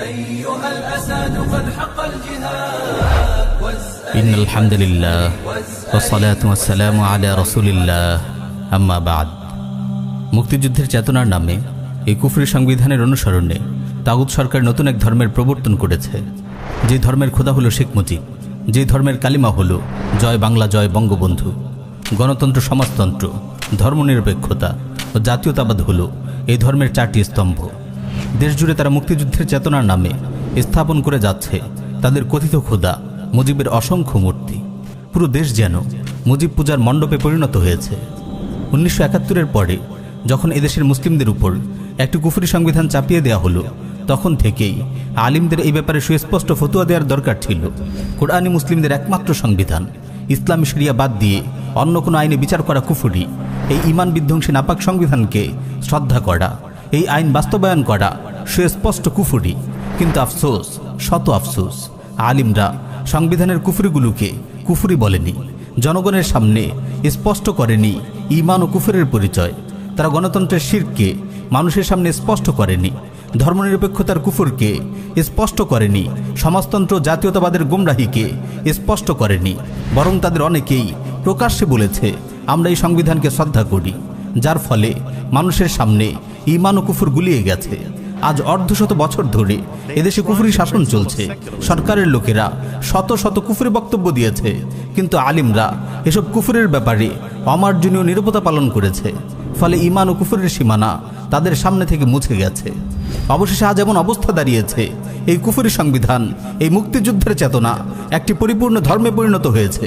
أيها الأسد قد حق الجهاد إن الحمد لله والصلاة والسلام على رسول الله أما بعد মুক্তিযুদ্ধের চেতনার নামে এই কুফরি সংবিধানের অনুসরণে তাগুত সরকার নতুন এক ধর্মের প্রবর্তন করেছে। যে ধর্মের খোদা হলো শেখ মুজিব, যে ধর্মের কালিমা হলো জয় বাংলা জয় বঙ্গবন্ধু। গণতন্ত্র, সমাজতন্ত্র, ধর্মনিরপেক্ষতা ও জাতীয়তাবাদ হলো এই ধর্মের চারটি স্তম্ভ। দেশজুড়ে তারা মুক্তিযুদ্ধের চেতনার নামে স্থাপন করে যাচ্ছে তাদের কথিত খোদা মুজিবের অসংখ্য মূর্তি। পুরো দেশ যেন মুজিব পূজার মণ্ডপে পরিণত হয়েছে। 1971-এর পরে যখন এদেশের মুসলিমদের উপর একটি কুফরি সংবিধান চাপিয়ে দেওয়া হলো, তখন থেকেই আলিমদের এই ব্যাপারে সুস্পষ্ট ফতোয়া দেওয়ার দরকার ছিল। কোরআনী মুসলিমদের একমাত্র সংবিধান, ইসলামী শরিয়া বাদ দিয়ে অন্য কোনো আইনে বিচার করা কুফরি। এই ঈমান বিধ্বংসী নাপাক সংবিধানকে শ্রদ্ধা করা, এই আইন বাস্তবায়ন করা সুস্পষ্ট কুফরি। কিন্তু আফসোস, শত আফসোস, আলিমরা সংবিধানের কুফরিগুলোকে কুফরি বলেনি, জনগণের সামনে স্পষ্ট করেনি ঈমান ও কুফরের পরিচয়। তারা গণতন্ত্রের শিরককে মানুষের সামনে স্পষ্ট করেনি, ধর্মনিরপেক্ষতার কুফরকে স্পষ্ট করেনি, সমাজতন্ত্র জাতীয়তাবাদের গুমরাহিকে স্পষ্ট করেনি। বরং তাদের অনেকেই প্রকাশ্যে বলেছে আমরা এই সংবিধানকে শ্রদ্ধা করি, যার ফলে মানুষের সামনে ঈমান ও কুফর গুলিয়ে গেছে। আজ অর্ধশত বছর ধরে এদেশে কুফরি শাসন চলছে। সরকারের লোকেরা শত শত কুফরি বক্তব্য দিয়েছে, কিন্তু আলিমরা এসব কুফরের ব্যাপারে অমার্জনীয় নীরবতা পালন করেছে। ফলে ঈমান ও কুফরের সীমানা তাদের সামনে থেকে মুছে গেছে। অবশেষে আজ এমন অবস্থা দাঁড়িয়েছে, এই কুফরি সংবিধান, এই মুক্তিযুদ্ধের চেতনা একটি পরিপূর্ণ ধর্মে পরিণত হয়েছে।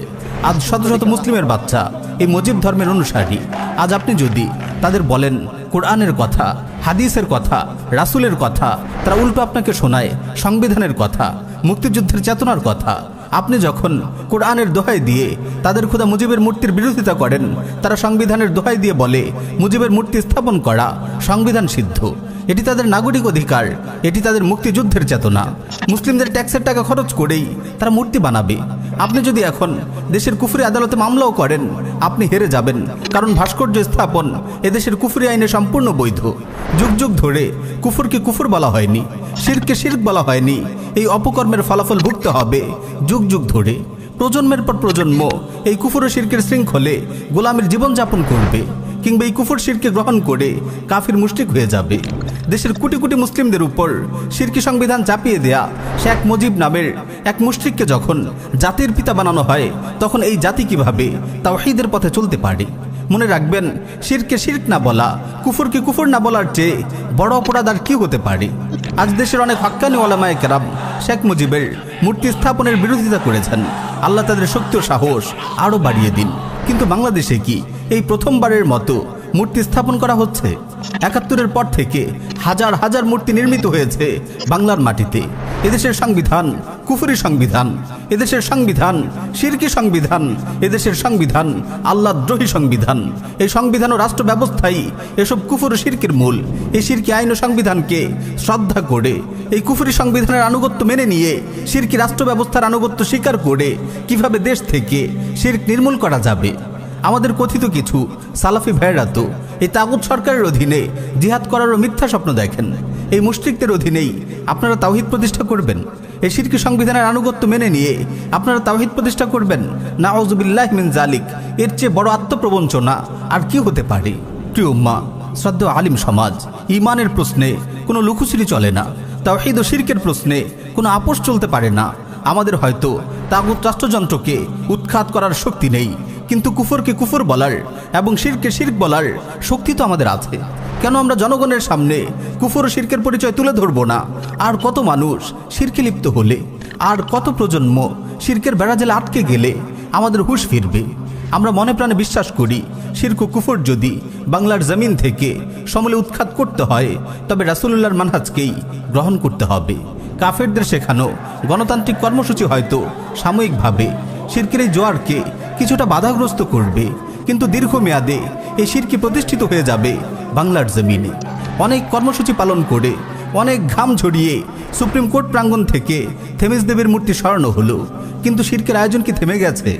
আজ শত শত মুসলিমের বাচ্চা এই মুজিব ধর্মের অনুসারী। আজ আপনি যদি তাদের বলেন কোরআনের কথা, হাদিসের কথা, রাসূলের কথা, তারা উল্টো আপনাকে শোনায় সংবিধানের কথা, মুক্তিযুদ্ধের চেতনার কথা। আপনি যখন কোরআনের দোহাই দিয়ে তাদের খোদা মুজিবের মূর্তির বিরোধিতা করেন, তারা সংবিধানের দোহাই দিয়ে বলে মুজিবের মূর্তি স্থাপন করা সংবিধান সিদ্ধ। এটি তাদের নাগরিক অধিকার, এটি তাদের মুক্তিযুদ্ধের চেতনা। মুসলিমদের ট্যাক্সের টাকা খরচ করেই তারা মূর্তি বানাবে। আপনি যদি এখন দেশের কুফরি আদালতে মামলাও করেন, আপনি হেরে যাবেন, কারণ ভাস্কর্য স্থাপন এদেশের কুফরি আইনে সম্পূর্ণ বৈধ। যুগ যুগ ধরে কুফরকে কুফর বলা হয়নি, শিরককে শিরক বলা হয়নি। এই অপকর্মের ফলাফল ভুগতে হবে যুগ যুগ ধরে। প্রজন্মের পর প্রজন্ম এই কুফর ও শিরকের শৃঙ্খলে গোলামের জীবনযাপন করবে, কিংবা এই কুফর শিরকে গ্রহণ করে কাফির মুশরিক হয়ে যাবে। দেশের কোটি কোটি মুসলিমদের উপর শিরকি সংবিধান চাপিয়ে দেয়া শেখ মুজিব নামের এক মুশরিককে যখন জাতির পিতা বানানো হয়, তখন এই জাতি কিভাবে তাওহীদের পথে চলতে পারে? মনে রাখবেন, শিরকে শিরক না বলা, কুফরকে কুফর না বলার চেয়ে বড় অপরাধ আর কি হতে পারে? আজ দেশের অনেক হক্কানি ওলামায়ে কেরাম শেখ মুজিবের মূর্তি স্থাপনের বিরোধিতা করেছেন। আল্লাহ তাদের শক্তি ও সাহস আরও বাড়িয়ে দিন। কিন্তু বাংলাদেশে কি এই প্রথমবারের মতো মূর্তি স্থাপন করা হচ্ছে? ৭১-এর পর থেকে হাজার হাজার মূর্তি নির্মিত হয়েছে বাংলার মাটিতে। এদেশের সংবিধান কুফরি সংবিধান, এদেশের সংবিধান শিরকি সংবিধান, এদেশের সংবিধান আল্লাহদ্রোহী সংবিধান। এই সংবিধান ও রাষ্ট্র ব্যবস্থাই এসব কুফর ও শিরকের মূল। এই শিরকি আইন ও সংবিধানকে শ্রদ্ধা করে, এই কুফরি সংবিধানের আনুগত্য মেনে নিয়ে, শিরকি রাষ্ট্র ব্যবস্থার আনুগত্য স্বীকার করে কিভাবে দেশ থেকে শিরক নির্মূল করা যাবে? আমাদের কথিত কিছু সালাফি ভাইয়েরা তো এই তাগুত সরকারের অধীনে জিহাদ করারও মিথ্যা স্বপ্ন দেখেন। এই মুশরিকদের অধীনেই আপনারা তাওহীদ প্রতিষ্ঠা করবেন? এই শিরকি সংবিধানের আনুগত্য মেনে নিয়ে আপনারা তাওহীদ প্রতিষ্ঠা করবেন? নাউযুবিল্লাহি মিন যালিক। এর চেয়ে বড় আত্মপ্রবঞ্চনা আর কি হতে পারে? প্রিয় উম্মাহ, শ্রদ্ধেয় আলিম সমাজ, ঈমানের প্রশ্নে কোনো লুকোচুরি চলে না, তাওহীদ ও শিরকের প্রশ্নে কোনো আপোষ চলতে পারে না। আমাদের হয়তো তাগুত রাষ্ট্রযন্ত্রকে উৎখাত করার শক্তি নেই, কিন্তু কুফরকে কুফর বলার এবং শিরকে শিরক বলার শক্তি তো আমাদের আছে। কেন আমরা জনগণের সামনে কুফর ও শিরকের পরিচয় তুলে ধরব না? আর কত মানুষ শিরকে লিপ্ত হলে, আর কত প্রজন্ম শিরকের বেড়াজালে আটকে গেলে আমাদের হুঁশ ফিরবে? আমরা মনে প্রাণে বিশ্বাস করি, শিরক ও কুফর যদি বাংলার জমিন থেকে সমূলে উৎখাত করতে হয়, তবে রাসূলুল্লাহর মানহাজকেই গ্রহণ করতে হবে। কাফেরদের শেখানো গণতান্ত্রিক কর্মসূচি হয়তো সাময়িকভাবে শিরকের এই জোয়ারকে কিছুটা বাধাগ্রস্ত করবে, কিন্তু দীর্ঘমেয়াদে এই শিরকি প্রতিষ্ঠিত হয়ে যাবে বাংলার জমিনে। অনেক কর্মসূচি পালন করে, অনেক ঘাম ঝরিয়ে সুপ্রিম কোর্ট প্রাঙ্গণ থেকে থেমিস দেবীর মূর্তি সরানো হলো, কিন্তু শিরকের আয়োজন কি থেমে গেছে,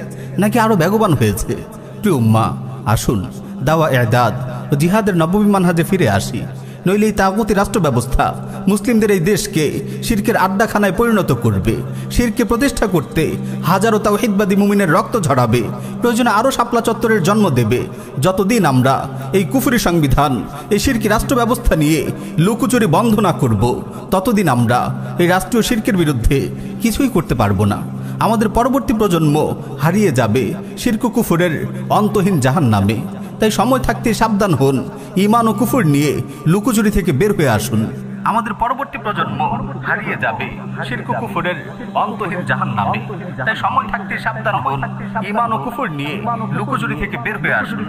নাকি আরও বেগবান হয়েছে? প্রিয় উম্মাহ, আসুন দাওয়া ইদাদ ও জিহাদের নববী মানহাজে ফিরে আসি। নইলে এই তাগুতি রাষ্ট্র ব্যবস্থা মুসলিমদের এই দেশকে শিরকের আড্ডাখানায় পরিণত করবে। শিরকে প্রতিষ্ঠা করতে হাজারো তাওহীদবাদী মুমিনের রক্ত ঝরাবে, প্রয়োজনে আরও শাপলা চত্বরের জন্ম দেবে। যতদিন আমরা এই কুফরি সংবিধান, এই শিরকি রাষ্ট্র ব্যবস্থা নিয়ে লুকোচুরি বন্ধ না করব, ততদিন আমরা এই রাষ্ট্রীয় শিরকের বিরুদ্ধে কিছুই করতে পারবো না। আমাদের পরবর্তী প্রজন্ম হারিয়ে যাবে শিরক ও কুফরের অন্তহীন জাহান্নামে। তাই সময় থাকতে সাবধান হন, ঈমান ও কুফর নিয়ে লুকোচুরি থেকে বের হয়ে আসুন। আমাদের পরবর্তী প্রজন্ম হারিয়ে যাবে শিরক ও কুফরের অন্তহীন জাহান্নামে। তাই সময় থাকতে সাবধান হন, ঈমান ও কুফর নিয়ে লুকোচুরি থেকে বের হয়ে আসুন।